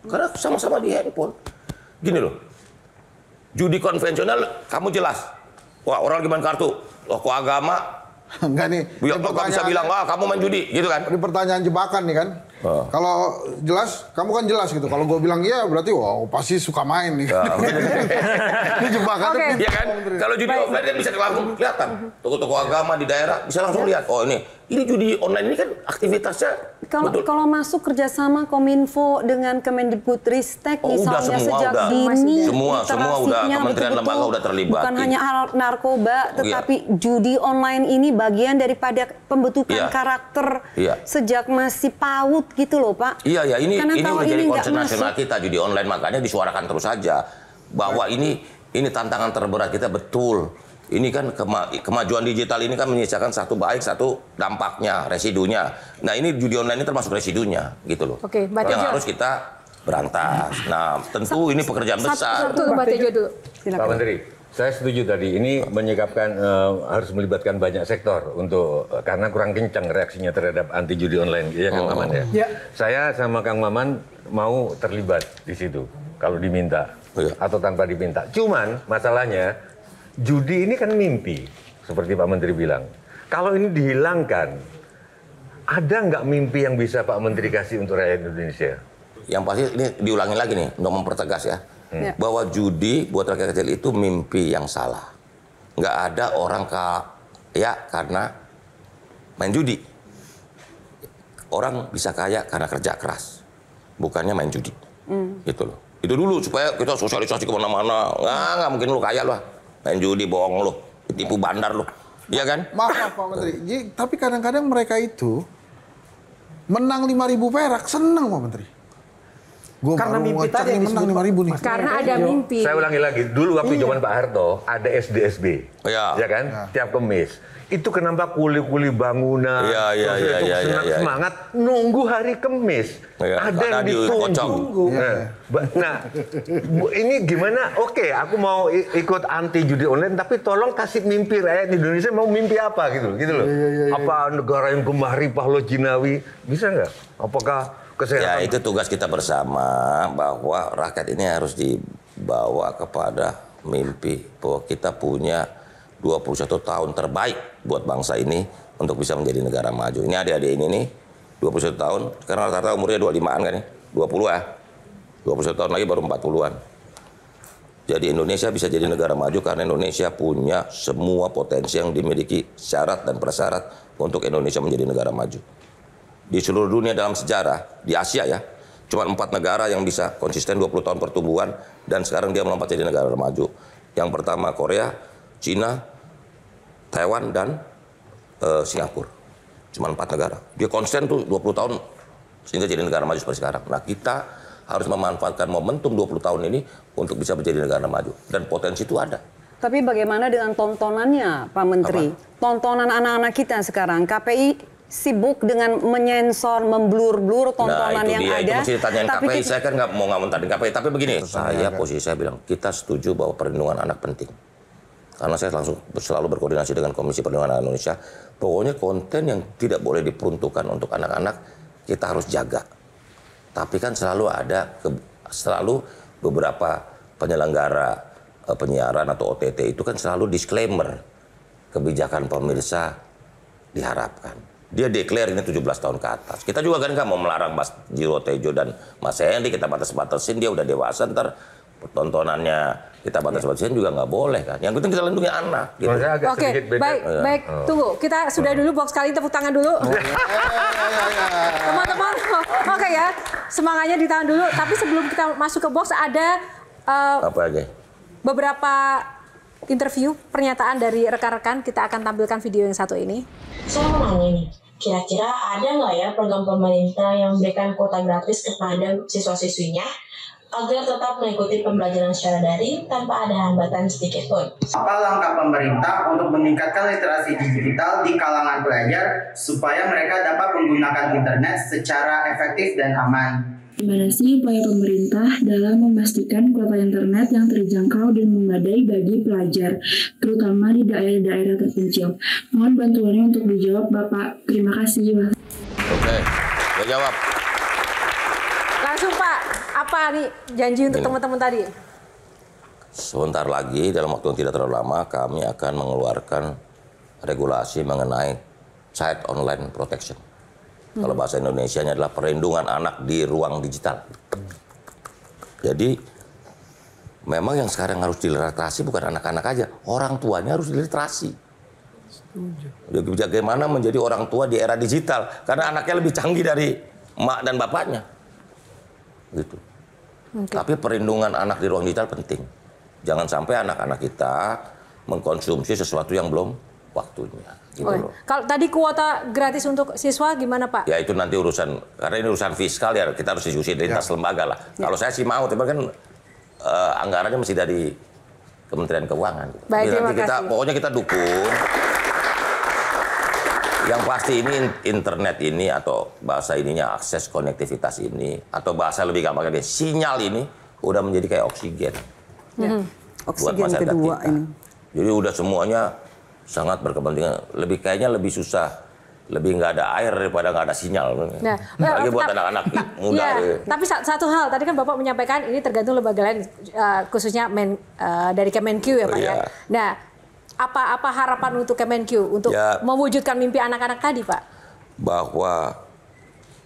Karena sama-sama di handphone. Gini loh, judi konvensional kamu jelas. Wah, orang lagi main kartu. Loh, kok agama?
Enggak nih.
Kok bisa bilang, wah kamu main judi, gitu kan?
Ini pertanyaan jebakan nih kan. Kalau jelas, kamu kan jelas gitu. Kalau gue bilang iya, berarti wow pasti suka main nih. Ini jebakan.
Iya kan? Kalau judi offline kan bisa langsung kelihatan. Toko-toko agama di daerah bisa langsung lihat. Oh ini judi online ini kan aktivitasnya.
Kalau masuk kerjasama Kominfo dengan Kemendikbudristek misalnya sejak dini,
semua udah kementerian lembaga udah terlibat.
Bukan hanya narkoba, tetapi judi online ini bagian daripada pembentukan karakter sejak masih PAUD gitu loh Pak.
Iya ini udah jadi concern nasional kita judi online, makanya disuarakan terus saja bahwa ini tantangan terberat kita betul. Ini kan kemajuan digital ini kan menyisakan satu baik, satu dampaknya, residunya. Nah ini judi online ini termasuk residunya gitu loh.
Oke,
yang harus kita berantas. Nah tentu ini pekerjaan besar.
Pak Menteri, saya setuju tadi. Ini menyikapkan harus melibatkan banyak sektor karena kurang kencang reaksinya terhadap anti judi online, ya Kang Maman ya. Saya sama Kang Maman mau terlibat di situ kalau diminta atau tanpa diminta. Cuman masalahnya judi ini kan mimpi, seperti Pak Menteri bilang. Kalau ini dihilangkan, ada nggak mimpi yang bisa Pak Menteri kasih untuk rakyat Indonesia?
Yang pasti ini diulangi lagi nih untuk mempertegas ya. Bahwa judi buat rakyat kecil itu mimpi yang salah. Nggak ada orang kaya karena main judi. Orang bisa kaya karena kerja keras, bukannya main judi. Gitu loh. Itu dulu supaya kita sosialisasi kemana-mana. Nggak mungkin lu kaya lah. Main judi bohong lu, tipu bandar lu. Iya kan?
Maaf Pak Menteri, tapi kadang-kadang mereka itu menang 5.000 perak, senang Pak Menteri.
Karena mimpi tadi yang
menang 5.000 nih.
Karena ada mimpi.
Saya ulangi lagi, dulu waktu zaman Pak Harto ada SD-SB, ya kan? Tiap Kemis. Itu kenapa kuli-kuli bangunan, semangat nunggu hari Kemis. Ada yang ditunggu. Nah, ini gimana? Oke, aku mau ikut anti judi online, tapi tolong kasih mimpi rakyat Indonesia mau mimpi apa gitu loh. Apa negara yang gemari Pahlawan Jinawi, bisa nggak? Apakah kesehatan?
Ya itu tugas kita bersama, bahwa rakyat ini harus dibawa kepada mimpi bahwa kita punya 21 tahun terbaik buat bangsa ini untuk bisa menjadi negara maju. Ini adik-adik ini nih 21 tahun, karena rata-rata umurnya 25-an kan ya, 20 ya. 21 tahun lagi baru 40-an. Jadi Indonesia bisa jadi negara maju karena Indonesia punya semua potensi yang dimiliki, syarat dan prasyarat untuk Indonesia menjadi negara maju. Di seluruh dunia dalam sejarah, di Asia ya, cuma 4 negara yang bisa konsisten 20 tahun pertumbuhan dan sekarang dia melompat jadi negara maju. Yang pertama Korea, Cina, Taiwan, dan Singapura. Cuma 4 negara. Dia konsisten tuh 20 tahun sehingga jadi negara maju seperti sekarang. Nah kita harus memanfaatkan momentum 20 tahun ini untuk bisa menjadi negara maju. Dan potensi itu ada.
Tapi bagaimana dengan tontonannya Pak Menteri? Apa? Tontonan anak-anak kita sekarang, KPI sibuk dengan menyensor, memblur-blur tontonan yang ada.
Itu mesti ditanyain KPI, saya kan nggak mau ngomentarin KPI. Tapi begini, posisi saya bilang, kita setuju bahwa perlindungan anak penting. Karena saya langsung selalu berkoordinasi dengan Komisi Perlindungan Anak Indonesia. Pokoknya konten yang tidak boleh diperuntukkan untuk anak-anak, kita harus jaga. Tapi kan selalu ada, beberapa penyelenggara penyiaran atau OTT itu kan selalu disclaimer. Kebijakan pemirsa diharapkan. Dia declare ini 17 tahun ke atas. Kita juga kan nggak mau melarang Mas Jiro Tejo dan Mas Hendy, kita batas-batasin, dia udah dewasa, ntar tontonannya kita batas-batasin juga nggak boleh kan. Yang penting kita lindungi anak. Gitu.
Oke, baik. Tunggu, kita sudah dulu box kali tepuk tangan dulu. Teman-teman, oke ya, semangatnya ditahan dulu. Tapi sebelum kita masuk ke box ada beberapa interview, pernyataan dari rekan-rekan. Kita akan tampilkan video yang satu ini.
Saya mau nanya nih, kira-kira ada nggak ya program pemerintah yang memberikan kuota gratis kepada siswa-siswinya agar tetap mengikuti pembelajaran secara daring tanpa ada hambatan sedikit pun?
Apa langkah pemerintah untuk meningkatkan literasi digital di kalangan pelajar supaya mereka dapat menggunakan internet secara efektif dan aman?
Gimana sih upaya pemerintah dalam memastikan kuota internet yang terjangkau dan memadai bagi pelajar, terutama di daerah-daerah terpencil? Mohon bantuannya untuk dijawab, Bapak. Terima kasih.
Oke, saya jawab.
Langsung Pak, apa nih janji untuk teman-teman tadi?
Sebentar lagi, dalam waktu yang tidak terlalu lama, kami akan mengeluarkan regulasi mengenai Child Online Protection. Kalau bahasa Indonesianya adalah perlindungan anak di ruang digital. Jadi memang yang sekarang harus diliterasi bukan anak-anak aja, orang tuanya harus diliterasi. Bagaimana menjadi orang tua di era digital? Karena anaknya lebih canggih dari emak dan bapaknya. Gitu. Tapi perlindungan anak di ruang digital penting. Jangan sampai anak-anak kita mengkonsumsi sesuatu yang belum waktunya. Gitu loh.
Kalau tadi kuota gratis untuk siswa gimana Pak?
Ya itu nanti urusan, karena ini urusan fiskal ya, kita harus diskusi lintas lembaga lah. Kalau saya sih mau, tapi kan anggarannya mesti dari Kementerian Keuangan. Gitu.
Baik,
nanti pokoknya kita dukung. Yang pasti ini internet ini atau bahasa ininya akses konektivitas ini atau bahasa lebih gampangnya sinyal ini udah menjadi kayak oksigen. Buat masyarakat kedua kita. Ini. Jadi udah semuanya sangat berkepentingan. Kayaknya lebih susah, lebih nggak ada air daripada nggak ada sinyal. Nah, lagi buat anak-anak muda.
Ya, tapi satu hal, tadi kan Bapak menyampaikan ini tergantung lembaga lain, khususnya dari Kemenq ya Pak ya. Nah, apa harapan untuk Kemenq untuk mewujudkan mimpi anak-anak tadi Pak?
Bahwa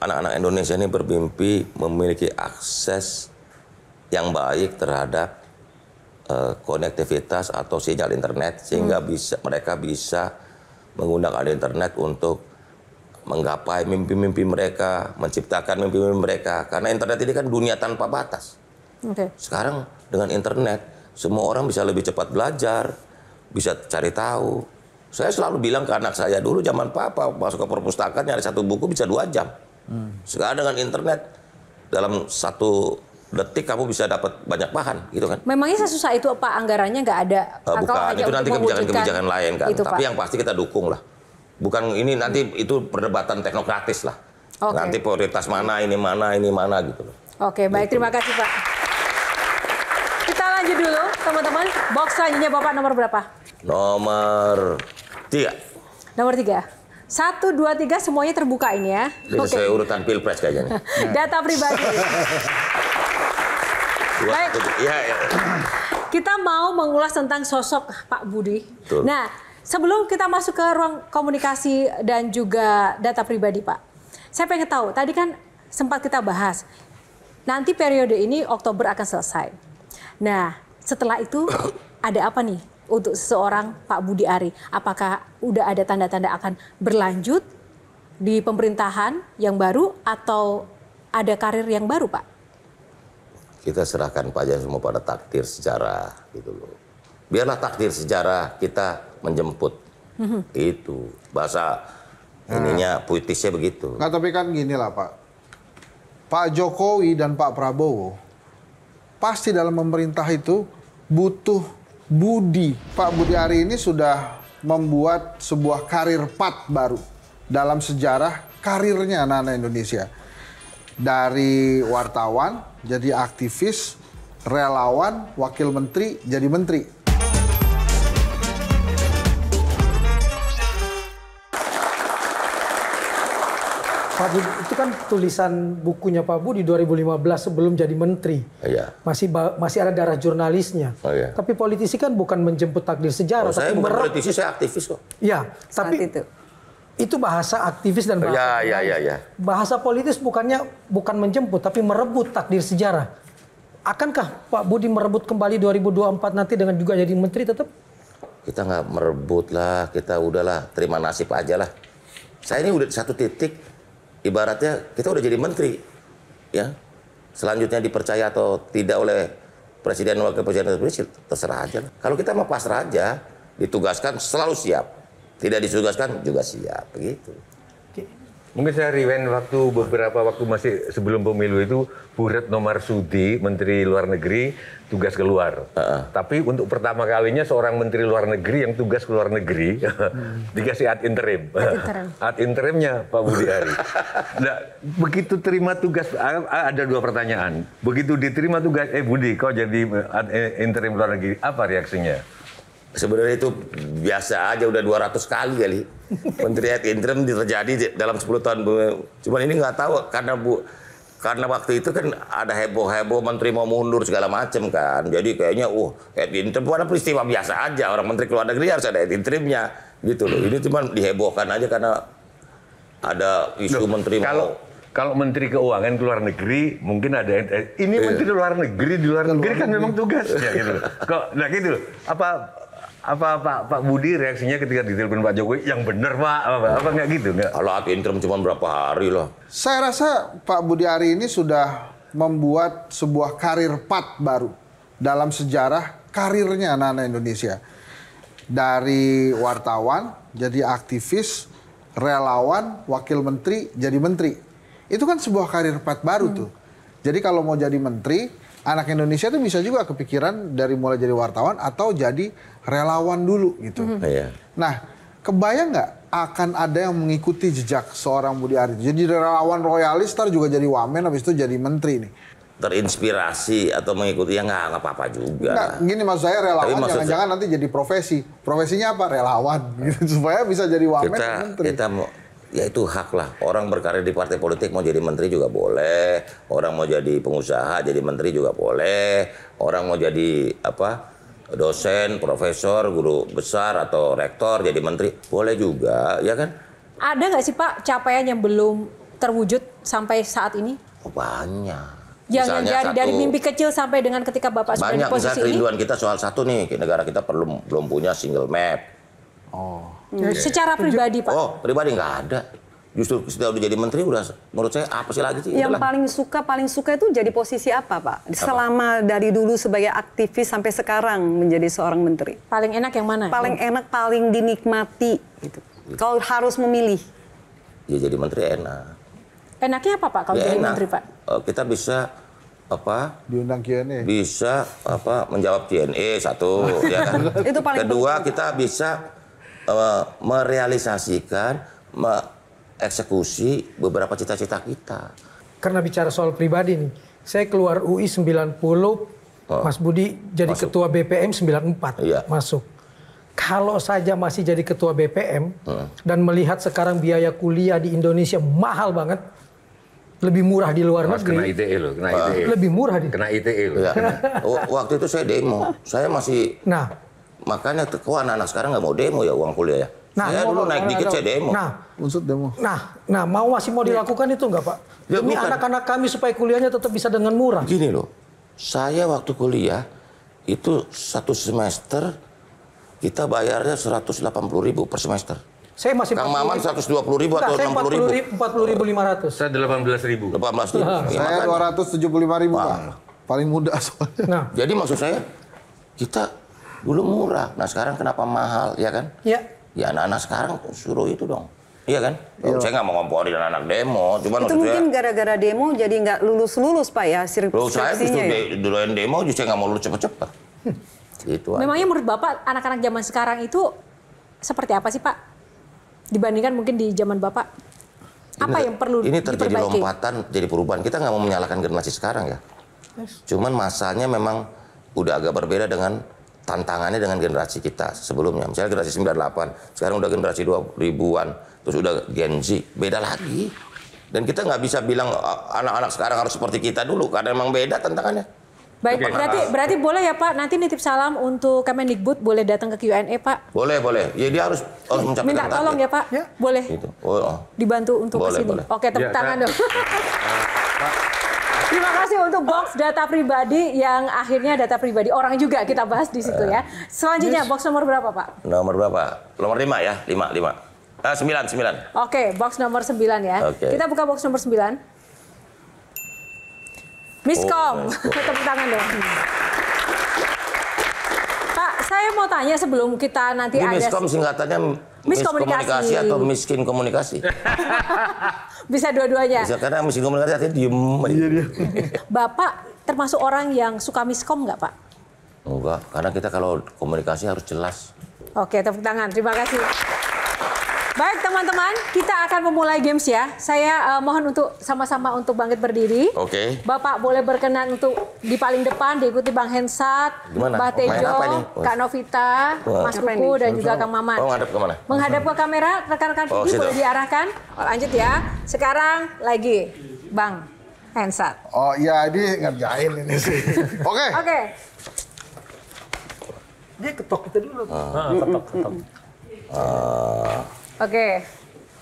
anak-anak Indonesia ini bermimpi memiliki akses yang baik terhadap konektivitas atau sinyal internet sehingga mereka bisa menggunakan internet untuk menggapai mimpi-mimpi mereka, menciptakan mimpi-mimpi mereka. Karena internet ini kan dunia tanpa batas. Sekarang dengan internet semua orang bisa lebih cepat belajar, bisa cari tahu, Saya selalu bilang ke anak saya dulu zaman papa masuk ke perpustakaan nyari satu buku bisa 2 jam. Sekarang dengan internet dalam 1 detik kamu bisa dapat banyak bahan, gitu kan?
Memangnya sesusah itu Pak anggarannya nggak ada?
Bukan, itu nanti kebijakan-kebijakan lain kan.
Itu,
tapi
Pak.
yang pasti kita dukung lah. Bukan ini nanti itu perdebatan teknokratis lah. Nanti prioritas mana gitu loh.
Oke, baik, terima kasih Pak. Kita lanjut dulu teman-teman. Box selanjutnya Bapak nomor berapa?
Nomor 3.
Nomor 3. 1, 2, 3 semuanya terbuka ini ya.
Sesuai urutan pilpres kayaknya.
Data pribadi. Baik.
Ya.
Kita mau mengulas tentang sosok Pak Budi.
Betul.
Nah, sebelum kita masuk ke ruang komunikasi dan juga data pribadi Pak. Saya pengen tahu, tadi kan sempat kita bahas. Nanti periode ini Oktober akan selesai. Nah, setelah itu ada apa nih untuk seseorang Pak Budi Ari? Apakah udah ada tanda-tanda akan berlanjut di pemerintahan yang baru atau ada karir yang baru, Pak?
Kita serahkan aja semua pada takdir sejarah gitu loh. Biarlah takdir sejarah kita menjemput. Itu bahasa ininya puitisnya begitu.
Nggak, tapi kan gini lah Pak. Pak Jokowi dan Pak Prabowo pasti dalam pemerintah itu butuh budi. Pak Budi Ari ini sudah membuat sebuah karir path baru dalam sejarah karirnya anak-anak Indonesia. Dari wartawan jadi aktivis, relawan, wakil menteri jadi menteri.
Pak Budi, itu kan tulisan bukunya Pak Budi 2015 sebelum jadi menteri.
Iya.
Masih ada darah jurnalisnya.
Oh, iya.
Tapi politisi kan bukan menjemput takdir sejarah.
Saya
tapi
bukan politisi, saya aktivis kok.
Ya, tapi itu bahasa aktivis dan bahasa
ya.
Bahasa politis bukan menjemput, tapi merebut takdir sejarah. Akankah Pak Budi merebut kembali 2024 nanti dengan juga jadi menteri tetap?
Kita nggak merebut lah, kita udahlah terima nasib aja lah. Saya ini udah satu titik, ibaratnya kita udah jadi menteri, ya. Selanjutnya dipercaya atau tidak oleh presiden wakil presiden terserah aja lah. Kalau kita mau pasrah aja, ditugaskan selalu siap. Tidak ditugaskan juga siap, begitu.
Mungkin saya rewind beberapa waktu masih sebelum pemilu itu, Bu Retno Marsudi, Menteri Luar Negeri, tugas keluar. Tapi untuk pertama kalinya seorang Menteri Luar Negeri yang tugas ke luar negeri, dikasih ad interim. Ad interimnya Pak Budi Ari. Nah, begitu terima tugas, ada 2 pertanyaan. Begitu diterima tugas, Budi, kau jadi ad interim luar negeri, apa reaksinya?
Sebenarnya itu biasa aja, udah 200 kali kali. Menteri ad interim terjadi dalam 10 tahun. Cuman ini nggak tahu karena waktu itu kan ada heboh-heboh menteri mau mundur segala macam kan. Jadi kayaknya ad interim itu ada peristiwa biasa aja. Orang menteri keluar negeri harus ada ad interimnya gitu loh. Ini cuma dihebohkan aja karena ada isu menteri
Kalau Menteri Keuangan ke luar negeri mungkin ada ini Menteri luar negeri di luar negeri kan memang tugasnya gitu. Kok gitu. Apa Pak Budi reaksinya ketika ditelepon Pak Jokowi yang benar Pak apa nggak gitu nggak?
Kalau ad interim cuma berapa hari loh.
Saya rasa Pak Budi Ari ini sudah membuat sebuah karir path baru dalam sejarah karirnya anak-anak Indonesia. Dari wartawan jadi aktivis, relawan, wakil menteri jadi menteri. Itu kan sebuah karir path baru tuh. Jadi kalau mau jadi menteri, anak Indonesia tuh bisa juga kepikiran dari mulai jadi wartawan atau jadi relawan dulu gitu. Nah, kebayang nggak akan ada yang mengikuti jejak seorang Budi Ari? Jadi relawan royalis, ntar juga jadi wamen, habis itu jadi menteri nih.
Terinspirasi atau mengikuti ya nggak apa-apa juga.
Nggak, gini maksud saya relawan jangan-jangan nanti jadi profesi. Profesinya apa? Relawan gitu. Supaya bisa jadi wamen dan menteri.
Kita mau, ya itu hak lah. Orang berkarir di partai politik mau jadi menteri juga boleh. Orang mau jadi pengusaha jadi menteri juga boleh. Orang mau jadi dosen, profesor, guru besar atau rektor jadi menteri boleh juga, ya kan?
Ada nggak sih Pak capaian yang belum terwujud sampai saat ini?
Banyak.
Yang dari mimpi kecil sampai dengan ketika Bapak sudah di posisi ini?
Banyak, misalnya kerinduan kita soal satu nih, negara kita belum punya single map.
Secara pribadi Pak?
Pribadi nggak ada. Justru sudah jadi menteri udah menurut saya apa sih lagi sih?
Yang paling suka itu jadi posisi apa, Pak? Selama dari dulu sebagai aktivis sampai sekarang menjadi seorang menteri.
Paling enak yang mana?
Paling enak, paling dinikmati gitu. Kalau harus memilih.
Ya jadi menteri enak.
Enaknya apa, Pak, kalau
Ya,
jadi
enak.
menteri, Pak?
Kita bisa
diundang Q&A.
Bisa menjawab Q&A satu, ya kan?
Itu paling
Kedua,
penting.
kita bisa merealisasikan, eksekusi beberapa cita-cita kita.
Karena bicara soal pribadi nih, saya keluar UI 90, Mas Budi jadi ketua BPM 94, masuk. Kalau saja masih jadi ketua BPM dan melihat sekarang biaya kuliah di Indonesia mahal banget, lebih murah di luar negeri.
Kena ITE loh, kena ITE.
Lebih murah di.
Kena ITE loh.
Ya. Waktu itu saya demo, saya masih. Makanya anak-anak sekarang nggak mau demo ya uang kuliah ya. Saya dulu naik dikit saya demo.
Unsur demo.
Nah, masih mau dilakukan itu nggak, Pak?
Ya,
Demi
bukan.
anak-anak kami supaya kuliahnya tetap bisa dengan murah.
Gini loh, saya waktu kuliah itu 1 semester kita bayarnya 180.000 per semester.
Saya masih
Kang Maman 120.000 atau 60.000?
40.500.
Saya 18.000.
18.000.
Saya 275.000, Pak. Paling mudah soalnya.
Jadi maksud saya kita dulu murah. Nah sekarang kenapa mahal, ya kan?
Iya.
Ya anak-anak sekarang suruh itu dong. Iya kan? Saya nggak mau ngomporin anak demo. Cuman
Itu mungkin gara-gara demo jadi nggak lulus-lulus, Pak ya?
Loh, saya justru
ya?
duluan demo justru nggak mau lulus cepet-cepet. Gitu aja.
Memangnya menurut Bapak anak-anak zaman sekarang itu seperti apa sih, Pak? Dibandingkan mungkin di zaman Bapak? Apa yang perlu
Ini terjadi
diperbaiki?
lompatan, jadi perubahan. Kita nggak mau menyalahkan generasi sekarang ya. Cuman masanya memang udah agak berbeda dengan tantangannya dengan generasi kita sebelumnya. Misalnya generasi 98, sekarang udah generasi 2000-an, terus udah Gen Z, beda lagi. Dan kita nggak bisa bilang anak-anak sekarang harus seperti kita dulu, karena memang beda tantangannya.
Baik, berarti boleh ya Pak, nanti nitip salam untuk Kemendikbud, boleh datang ke Q&A Pak?
Boleh. Ya dia harus mencapai
Minta tolong ya Pak, boleh
gitu.
dibantu untuk
Boleh,
kesini.
boleh.
Oke, tepuk tangan dong. Terima kasih untuk box data pribadi yang akhirnya data pribadi orang juga kita bahas di situ ya. Selanjutnya box nomor berapa Pak?
Nomor berapa? Nomor 5 ya? 5. 9.
Oke, box nomor 9 ya.
Oke.
Kita buka box nomor 9. Miskom, tepuk tangan dong. Pak, saya mau tanya sebelum kita nanti
Ini
ada...
Miskom singkatannya miskomunikasi atau miskin komunikasi?
Bisa dua-duanya.
Bisa, karena miskin komunikasi artinya diem.
Bapak termasuk orang yang suka miskom nggak Pak?
Enggak, karena kita kalau komunikasi harus jelas.
Oke, tepuk tangan. Terima kasih. Baik teman-teman, kita akan memulai games ya. Saya mohon untuk sama-sama untuk bangkit berdiri.
Oke.
Bapak boleh berkenan untuk di paling depan, diikuti Bang Hensat,
Gimana?
Mbak
Main
Tejo,
apa ini?
Kak Novita, Mas Kuku, dan juga Kang Maman.
Oh, ngadep kemana?
Menghadap ke kamera, rekan-rekan video boleh diarahkan. Lanjut ya. Sekarang lagi, Bang Hensat.
Oh iya, ini ngerjain ini sih. Oke.
Oke.
Dia ketok kita dulu.
Ketok.
Oke.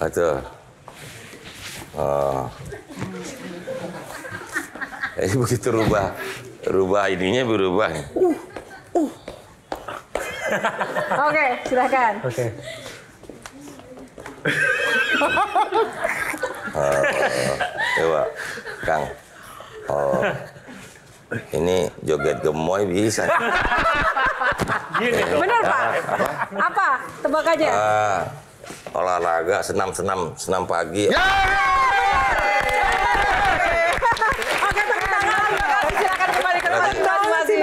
Itu. Ini begitu rubah ininya berubah.
Oke, silakan.
Oke.
Coba, Kang. Ini joget gemoy bisa.
Benar Pak? Apa? Tebak aja.
Olahraga, senam pagi.
Oke, tepuk tangan. Silakan kembali ke tempat masing-masing.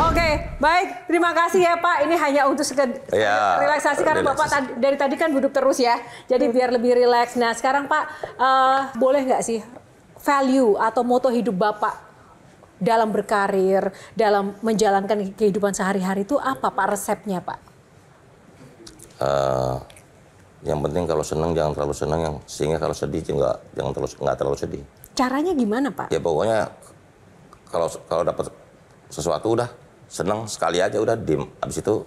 Oke, baik. Terima kasih ya Pak. Ini hanya untuk relaksasi karena Bapak dari tadi kan duduk terus ya. Jadi biar lebih rileks. Nah, sekarang Pak, boleh nggak sih value atau moto hidup Bapak dalam berkarir, dalam menjalankan kehidupan sehari-hari itu apa Pak resepnya Pak?
Yang penting kalau senang jangan terlalu senang, sehingga kalau sedih jangan terlalu sedih.
Caranya gimana Pak?
Ya pokoknya kalau dapat sesuatu udah senang sekali aja udah diem, habis itu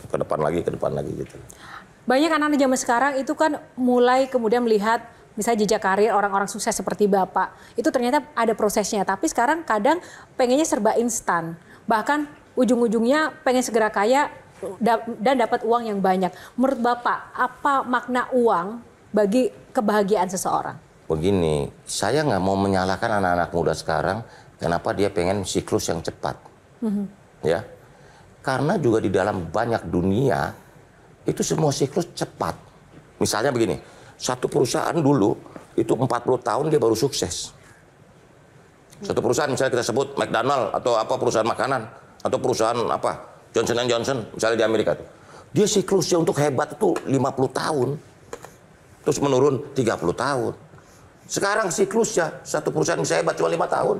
ke depan lagi gitu.
Banyak anak-anak zaman sekarang itu kan mulai kemudian melihat misalnya jejak karir orang-orang sukses seperti Bapak. Itu ternyata ada prosesnya, tapi sekarang kadang pengennya serba instan. Bahkan ujung-ujungnya pengen segera kaya dan dapat uang yang banyak. Menurut Bapak, apa makna uang bagi kebahagiaan seseorang?
Begini, saya nggak mau menyalahkan anak-anak muda sekarang kenapa dia pengen siklus yang cepat. Ya, karena juga di dalam banyak dunia itu semua siklus cepat. Misalnya begini, satu perusahaan dulu itu 40 tahun dia baru sukses. Satu perusahaan misalnya kita sebut McDonald atau apa perusahaan makanan atau perusahaan apa Johnson & Johnson misalnya di Amerika tuh. Dia siklusnya untuk hebat itu 50 tahun. Terus menurun 30 tahun. Sekarang siklusnya satu perusahaan bisa hebat cuma 5 tahun.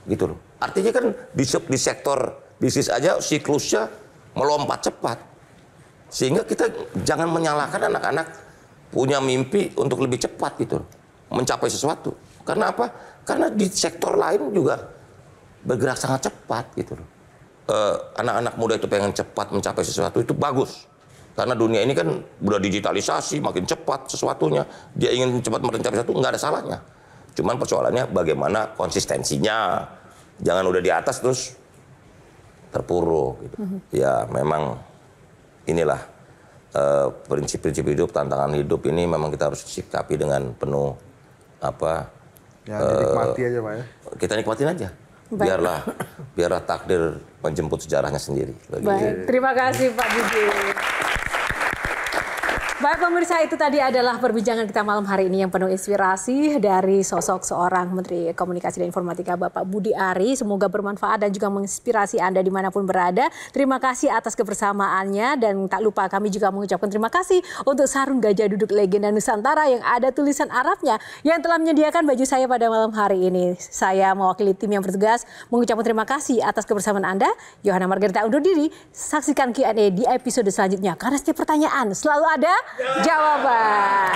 Gitu loh. Artinya kan di sektor bisnis aja siklusnya melompat cepat. Sehingga kita jangan menyalahkan anak-anak punya mimpi untuk lebih cepat gitu loh. Mencapai sesuatu. Karena apa? Karena di sektor lain juga bergerak sangat cepat gitu loh. Anak-anak muda itu pengen cepat mencapai sesuatu itu bagus. Karena dunia ini kan udah digitalisasi, makin cepat sesuatunya. Dia ingin cepat mencapai sesuatu, nggak ada salahnya. Cuman persoalannya bagaimana konsistensinya. Jangan udah di atas terus terpuruk. Gitu. Ya memang inilah prinsip-prinsip hidup, tantangan hidup ini memang kita harus sikapi dengan penuh apa.
Ya dinikmati aja Pak ya.
Kita nikmatin aja. Biarlah takdir menjemput sejarahnya sendiri.
Baik, terima kasih Pak Budi. Baik pemirsa, itu tadi adalah perbincangan kita malam hari ini yang penuh inspirasi dari sosok seorang Menteri Komunikasi dan Informatika Bapak Budi Ari. Semoga bermanfaat dan juga menginspirasi Anda dimanapun berada. Terima kasih atas kebersamaannya dan tak lupa kami juga mengucapkan terima kasih untuk sarung gajah duduk legenda Nusantara yang ada tulisan Arabnya yang telah menyediakan baju saya pada malam hari ini. Saya mewakili tim yang bertugas mengucapkan terima kasih atas kebersamaan Anda. Yohana Margarita undur diri. Saksikan Q&A di episode selanjutnya karena setiap pertanyaan selalu ada jawaban.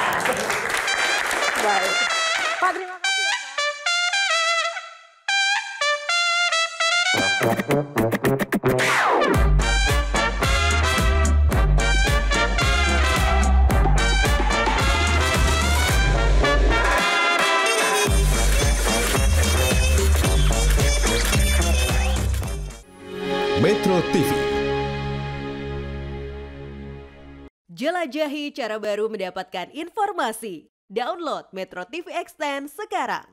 Baik. Pak, terima kasih ya,
Metro TV.
Jelajahi cara baru mendapatkan informasi. Download Metro TV Extend sekarang.